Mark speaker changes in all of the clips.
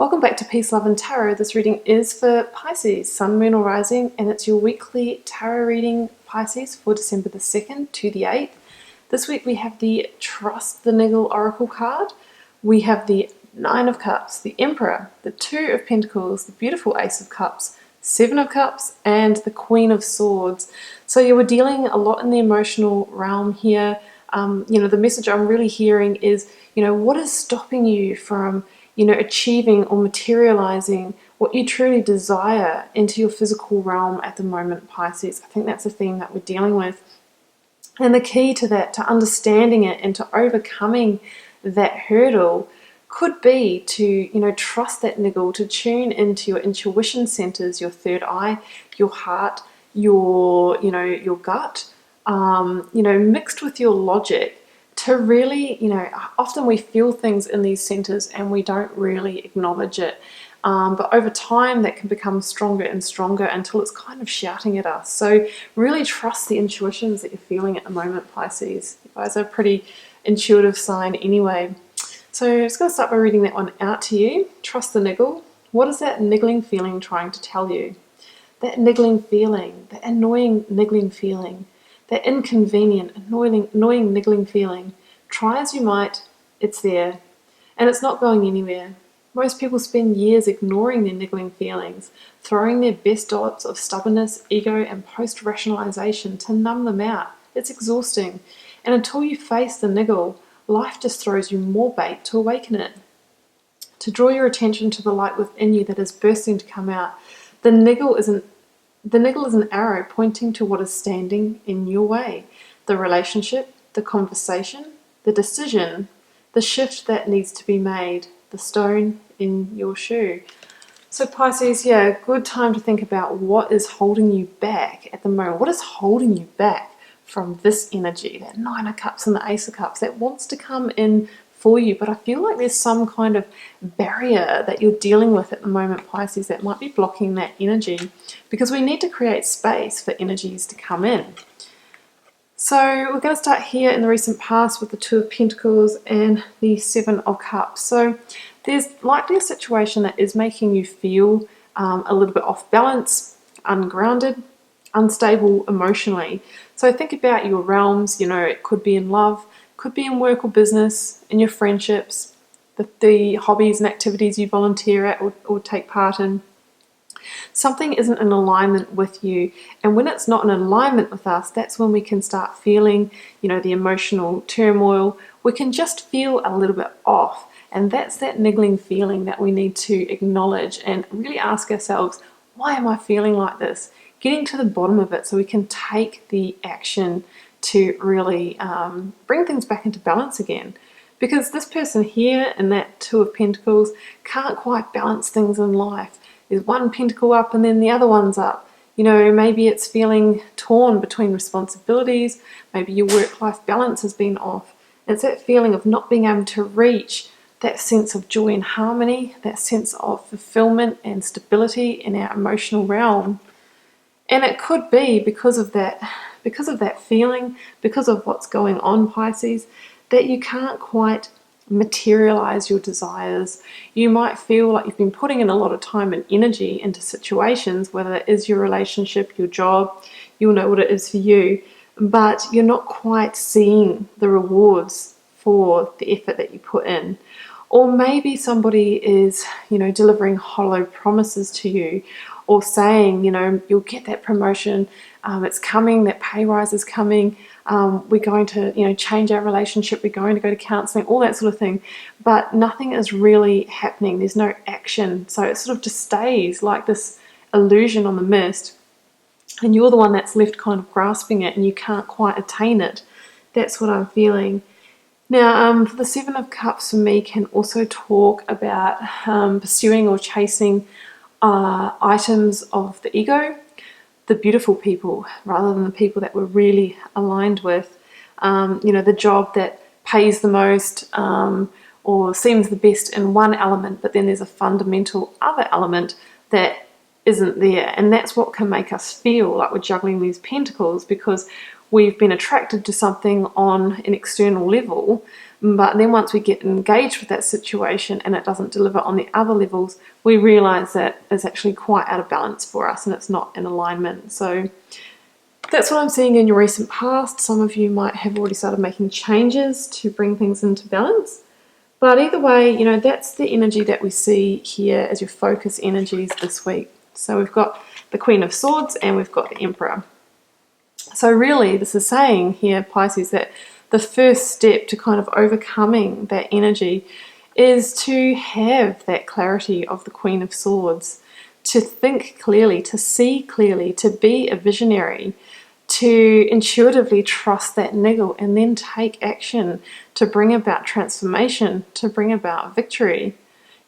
Speaker 1: Welcome back to Peace, Love and Tarot. This reading is for Pisces, Sun, Moon or Rising, and it's your weekly tarot reading, Pisces, for December the 2nd to the 8th. This week we have the Trust the Niggle Oracle card. We have the Nine of Cups, the Emperor, the Two of Pentacles, the beautiful Ace of Cups, Seven of Cups, and the Queen of Swords. So you were dealing a lot in the emotional realm here. The message I'm really hearing is, what is stopping you from achieving or materializing what you truly desire into your physical realm at the moment, Pisces. I think that's a theme that we're dealing with. And the key to that, to understanding it and to overcoming that hurdle, could be to, trust that niggle, to tune into your intuition centers, your third eye, your heart, your gut, mixed with your logic, to really, often we feel things in these centers and we don't really acknowledge it. But over time, that can become stronger and stronger until it's kind of shouting at us. So really trust the intuitions that you're feeling at the moment, Pisces. You guys are a pretty intuitive sign anyway. So I'm just going to start by reading that one out to you. Trust the niggle. What is that niggling feeling trying to tell you? That niggling feeling, that annoying niggling feeling, that inconvenient, annoying niggling feeling. Try as you might, it's there. And it's not going anywhere. Most people spend years ignoring their niggling feelings, throwing their best dots of stubbornness, ego, and post-rationalization to numb them out. It's exhausting. And until you face the niggle, life just throws you more bait to awaken it. To draw your attention to the light within you that is bursting to come out. The niggle is an arrow pointing to what is standing in your way. The relationship, the conversation, the decision, the shift that needs to be made, the stone in your shoe. So Pisces, good time to think about what is holding you back at the moment. What is holding you back from this energy, that Nine of Cups and the Ace of Cups that wants to come in for you, but I feel like there's some kind of barrier that you're dealing with at the moment, Pisces, that might be blocking that energy, because we need to create space for energies to come in. So we're going to start here in the recent past with the Two of Pentacles and the Seven of Cups. So there's likely a situation that is making you feel a little bit off balance, ungrounded, unstable emotionally. So think about your realms, it could be in love, could be in work or business, in your friendships, the hobbies and activities you volunteer at or take part in. Something isn't in alignment with you, and when it's not in alignment with us, that's when we can start feeling, the emotional turmoil. We can just feel a little bit off, and that's that niggling feeling that we need to acknowledge and really ask ourselves, why am I feeling like this? Getting to the bottom of it so we can take the action to really bring things back into balance again. Because this person here in that Two of Pentacles can't quite balance things in life. There's one pentacle up and then the other one's up. Maybe it's feeling torn between responsibilities. Maybe your work-life balance has been off. It's that feeling of not being able to reach that sense of joy and harmony, that sense of fulfillment and stability in our emotional realm. And it could be because of that feeling, because of what's going on, Pisces, that you can't quite materialize your desires. You might feel like you've been putting in a lot of time and energy into situations, whether it is your relationship, your job, you'll know what it is for you, but you're not quite seeing the rewards for the effort that you put in. Or maybe somebody is, delivering hollow promises to you, or saying, you'll get that promotion, it's coming, that pay rise is coming, we're going to, change our relationship, we're going to go to counselling, all that sort of thing. But nothing is really happening. There's no action. So it sort of just stays like this illusion on the mist. And you're the one that's left kind of grasping it and you can't quite attain it. That's what I'm feeling. Now, for the Seven of Cups for me can also talk about pursuing or chasing items of the ego, the beautiful people, rather than the people that we're really aligned with. The job that pays the most or seems the best in one element, but then there's a fundamental other element that isn't there. And that's what can make us feel like we're juggling these pentacles, because we've been attracted to something on an external level, But then once we get engaged with that situation and it doesn't deliver on the other levels, we realize that it's actually quite out of balance for us and it's not in alignment. So that's what I'm seeing in your recent past. Some of you might have already started making changes to bring things into balance. But either way, you know, that's the energy that we see here as your focus energies this week. So we've got the Queen of Swords and we've got the Emperor. So really, this is saying here, Pisces, that the first step to kind of overcoming that energy is to have that clarity of the Queen of Swords, to think clearly, to see clearly, to be a visionary, to intuitively trust that niggle and then take action to bring about transformation, to bring about victory.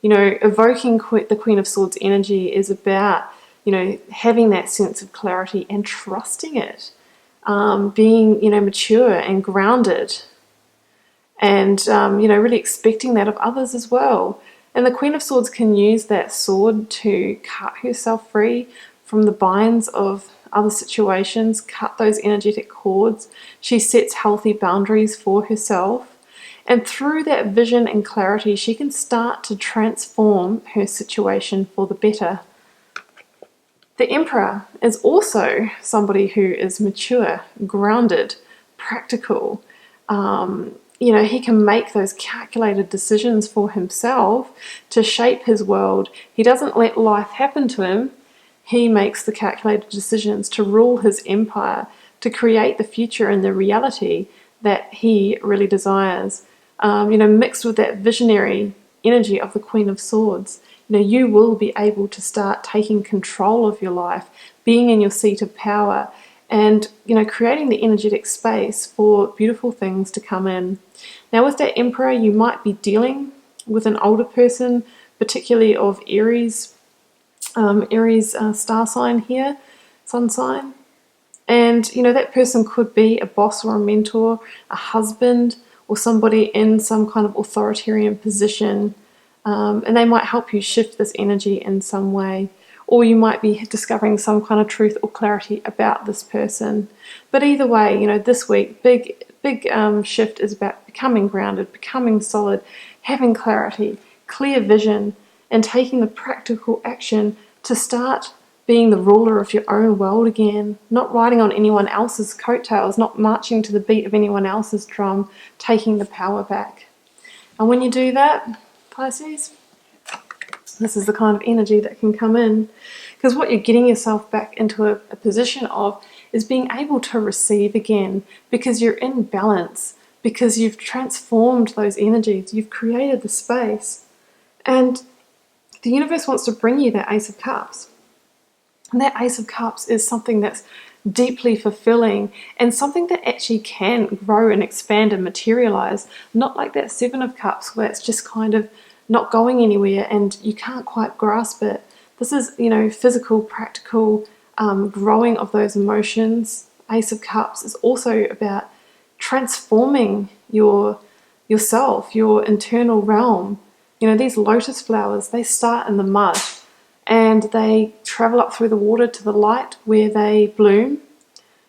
Speaker 1: You know, evoking the Queen of Swords energy is about, you know, having that sense of clarity and trusting it. Being, you know, mature and grounded and, you know, really expecting that of others as well. And the Queen of Swords can use that sword to cut herself free from the binds of other situations, cut those energetic cords. She sets healthy boundaries for herself. And through that vision and clarity, she can start to transform her situation for the better. The Emperor is also somebody who is mature, grounded, practical. You know, he can make those calculated decisions for himself to shape his world. He doesn't let life happen to him. He makes the calculated decisions to rule his empire, to create the future and the reality that he really desires. You know, mixed with that visionary energy of the Queen of Swords. You know, you will be able to start taking control of your life, being in your seat of power, and, you know, creating the energetic space for beautiful things to come in. Now, with that Emperor, you might be dealing with an older person, particularly of Aries, star sign here, sun sign. And, you know, that person could be a boss or a mentor, a husband, or somebody in some kind of authoritarian position. And they might help you shift this energy in some way. Or you might be discovering some kind of truth or clarity about this person. But either way, you know, this week, big shift is about becoming grounded, becoming solid, having clarity, clear vision, and taking the practical action to start being the ruler of your own world again, not riding on anyone else's coattails, not marching to the beat of anyone else's drum, taking the power back. And when you do that, Pisces, this is the kind of energy that can come in, because what you're getting yourself back into a position of is being able to receive again, because you're in balance, because you've transformed those energies, you've created the space, and the universe wants to bring you that Ace of Cups. And that Ace of Cups is something that's deeply fulfilling and something that actually can grow and expand and materialize, not like that Seven of Cups where it's just kind of not going anywhere and you can't quite grasp it. This is, you know, physical, practical, growing of those emotions. Ace of Cups is also about transforming yourself, your internal realm. You know, these lotus flowers, they start in the mud and they travel up through the water to the light where they bloom.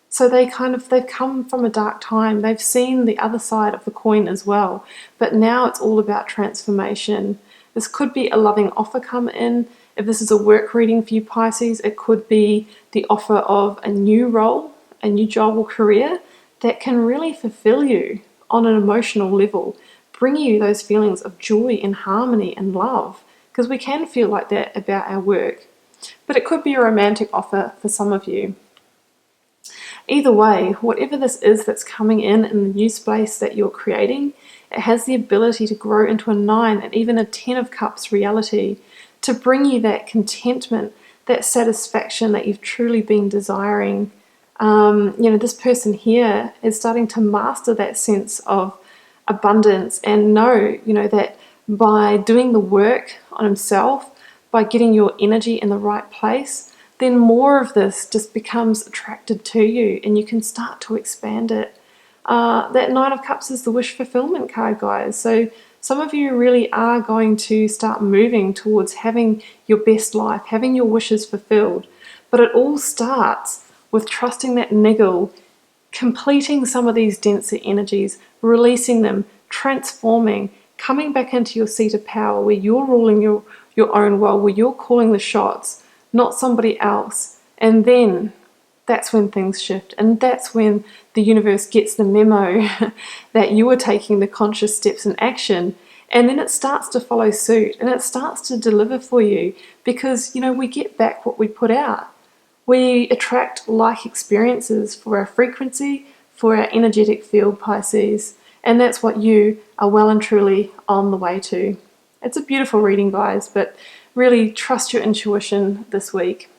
Speaker 1: So they've come from a dark time. They've seen the other side of the coin as well. But now it's all about transformation. This could be a loving offer come in. If this is a work reading for you, Pisces, it could be the offer of a new role, a new job or career that can really fulfill you on an emotional level, bring you those feelings of joy and harmony and love. Because we can feel like that about our work. But it could be a romantic offer for some of you. Either way, whatever this is that's coming in the new space that you're creating, it has the ability to grow into a 9 and even a 10 of Cups reality to bring you that contentment, that satisfaction that you've truly been desiring. You know, this person here is starting to master that sense of abundance and know, you know, that by doing the work on himself, by getting your energy in the right place, then more of this just becomes attracted to you and you can start to expand it. That Nine of Cups is the wish fulfillment card, guys. So some of you really are going to start moving towards having your best life, having your wishes fulfilled. But it all starts with trusting that niggle, completing some of these denser energies, releasing them, transforming, coming back into your seat of power where you're ruling your own world, where you're calling the shots, not somebody else. And then that's when things shift, and that's when the universe gets the memo that you are taking the conscious steps in action, and then it starts to follow suit and it starts to deliver for you, because we get back what we put out. We attract like experiences for our frequency, for our energetic field, Pisces, and that's what you are well and truly on the way to. It's a beautiful reading, guys, but really trust your intuition this week.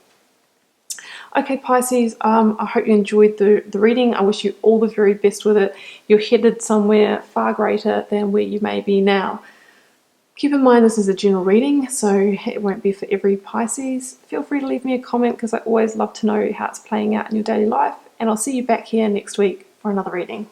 Speaker 1: Okay, Pisces, I hope you enjoyed the reading. I wish you all the very best with it. You're headed somewhere far greater than where you may be now. Keep in mind this is a general reading, so it won't be for every Pisces. Feel free to leave me a comment, because I always love to know how it's playing out in your daily life. And I'll see you back here next week for another reading.